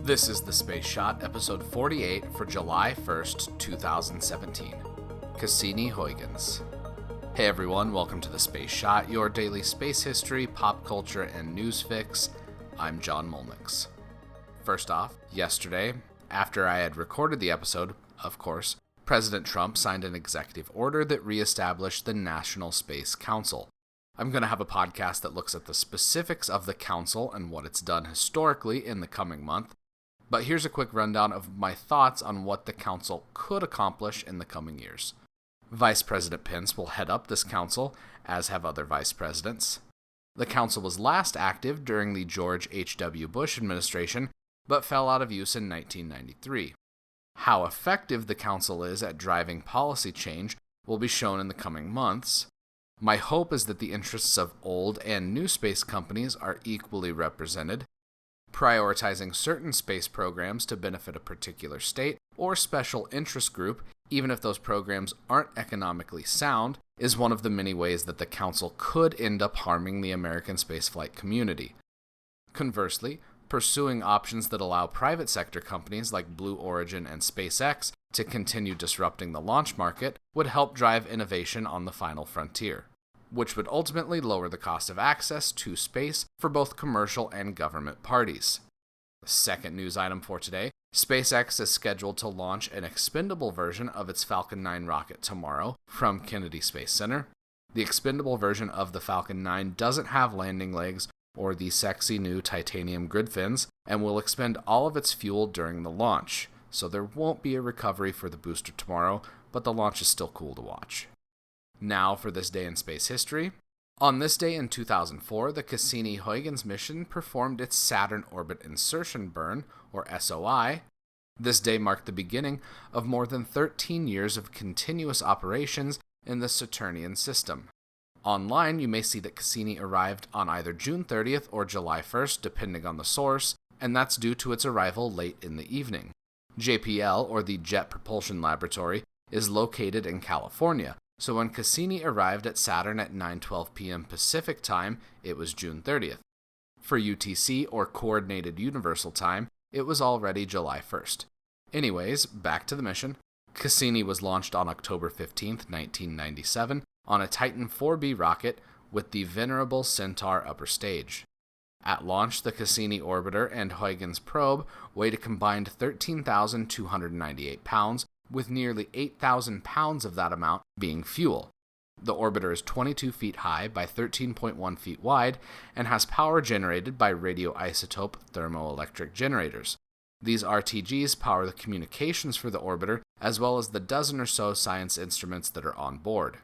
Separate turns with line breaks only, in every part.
This is The Space Shot, episode 48 for July 1st, 2017. Cassini, Huygens. Hey everyone, welcome to The Space Shot, your daily space history, pop culture, and news fix. I'm John Molnix. First off, yesterday, after I had recorded the episode, of course, President Trump signed an executive order that reestablished the National Space Council. I'm going to have a podcast that looks at the specifics of the council and what it's done historically in the coming month. But here's a quick rundown of my thoughts on what the council could accomplish in the coming years. Vice President Pence will head up this council, as have other vice presidents. The council was last active during the George H.W. Bush administration, but fell out of use in 1993. How effective the council is at driving policy change will be shown in the coming months. My hope is that the interests of old and new space companies are equally represented. Prioritizing certain space programs to benefit a particular state or special interest group, even if those programs aren't economically sound, is one of the many ways that the council could end up harming the American spaceflight community. Conversely, pursuing options that allow private sector companies like Blue Origin and SpaceX to continue disrupting the launch market would help drive innovation on the final frontier, which would ultimately lower the cost of access to space for both commercial and government parties. The second news item for today, SpaceX is scheduled to launch an expendable version of its Falcon 9 rocket tomorrow from Kennedy Space Center. The expendable version of the Falcon 9 doesn't have landing legs or the sexy new titanium grid fins and will expend all of its fuel during the launch, so there won't be a recovery for the booster tomorrow, but the launch is still cool to watch. Now for this day in space history. On this day in 2004, the Cassini-Huygens mission performed its Saturn Orbit Insertion Burn, or SOI. This day marked the beginning of more than 13 years of continuous operations in the Saturnian system. Online, you may see that Cassini arrived on either June 30th or July 1st, depending on the source, and that's due to its arrival late in the evening. JPL, or the Jet Propulsion Laboratory, is located in California, so when Cassini arrived at Saturn at 9:12 p.m. Pacific Time, it was June 30th. For UTC, or Coordinated Universal Time, it was already July 1st. Anyways, back to the mission. Cassini was launched on October 15th, 1997, on a Titan 4B rocket with the venerable Centaur upper stage. At launch, the Cassini orbiter and Huygens probe weighed a combined 13,298 pounds, with nearly 8,000 pounds of that amount being fuel. The orbiter is 22 feet high by 13.1 feet wide and has power generated by radioisotope thermoelectric generators. These RTGs power the communications for the orbiter, as well as the dozen or so science instruments that are on board.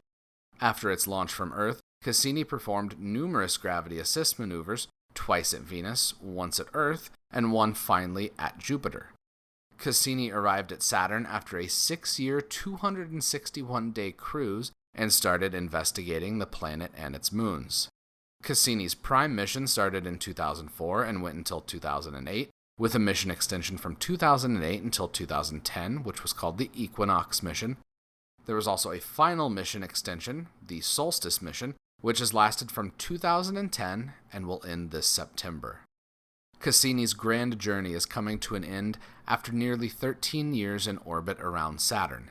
After its launch from Earth, Cassini performed numerous gravity assist maneuvers, twice at Venus, once at Earth, and one finally at Jupiter. Cassini arrived at Saturn after a 6-year, 261-day cruise and started investigating the planet and its moons. Cassini's prime mission started in 2004 and went until 2008, with a mission extension from 2008 until 2010, which was called the Equinox mission. There was also a final mission extension, the Solstice mission, which has lasted from 2010 and will end this September. Cassini's grand journey is coming to an end after nearly 13 years in orbit around Saturn.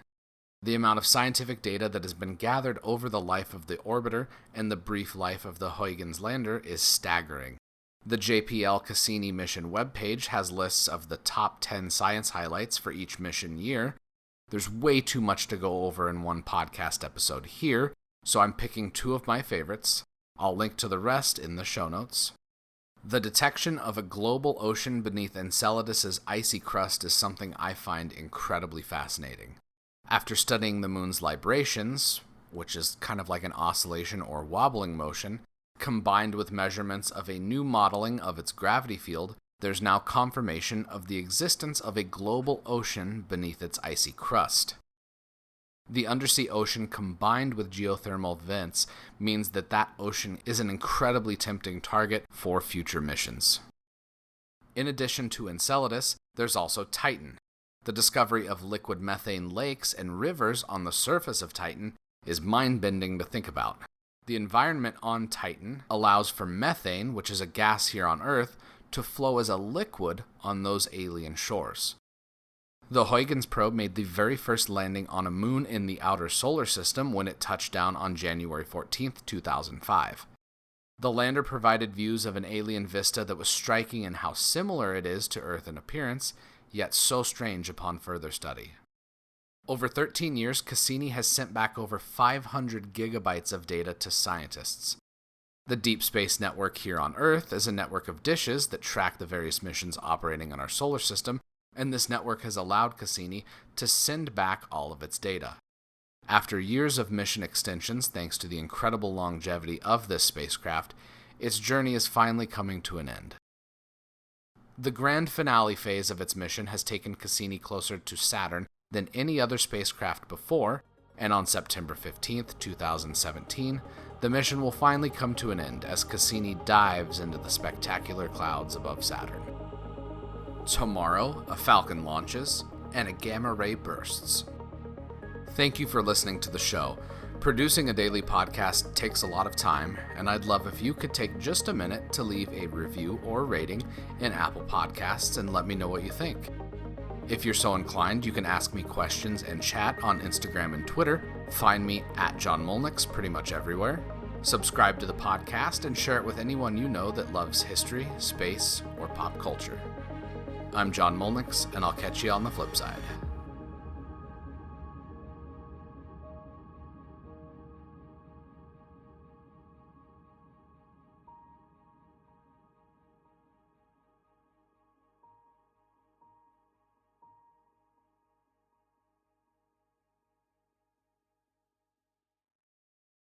The amount of scientific data that has been gathered over the life of the orbiter and the brief life of the Huygens lander is staggering. The JPL Cassini mission webpage has lists of the top 10 science highlights for each mission year. There's way too much to go over in one podcast episode here, so I'm picking 2 of my favorites. I'll link to the rest in the show notes. The detection of a global ocean beneath Enceladus's icy crust is something I find incredibly fascinating. After studying the moon's librations, which is kind of like an oscillation or wobbling motion, combined with measurements of a new modeling of its gravity field, there's now confirmation of the existence of a global ocean beneath its icy crust. The undersea ocean combined with geothermal vents means that ocean is an incredibly tempting target for future missions. In addition to Enceladus, there's also Titan. The discovery of liquid methane lakes and rivers on the surface of Titan is mind-bending to think about. The environment on Titan allows for methane, which is a gas here on Earth, to flow as a liquid on those alien shores. The Huygens probe made the very first landing on a moon in the outer solar system when it touched down on January 14, 2005. The lander provided views of an alien vista that was striking in how similar it is to Earth in appearance, yet so strange upon further study. Over 13 years, Cassini has sent back over 500 gigabytes of data to scientists. The Deep Space Network here on Earth is a network of dishes that track the various missions operating in our solar system, and this network has allowed Cassini to send back all of its data. After years of mission extensions, thanks to the incredible longevity of this spacecraft, its journey is finally coming to an end. The grand finale phase of its mission has taken Cassini closer to Saturn than any other spacecraft before, and on September 15, 2017, the mission will finally come to an end as Cassini dives into the spectacular clouds above Saturn. Tomorrow, a Falcon launches, and a gamma ray bursts. Thank you for listening to the show. Producing a daily podcast takes a lot of time, and I'd love if you could take just a minute to leave a review or rating in Apple Podcasts and let me know what you think. If you're so inclined, you can ask me questions and chat on Instagram and Twitter. Find me at John Molnix pretty much everywhere. Subscribe to the podcast and share it with anyone you know that loves history, space, or pop culture. I'm John Molnix, and I'll catch you on the flip side.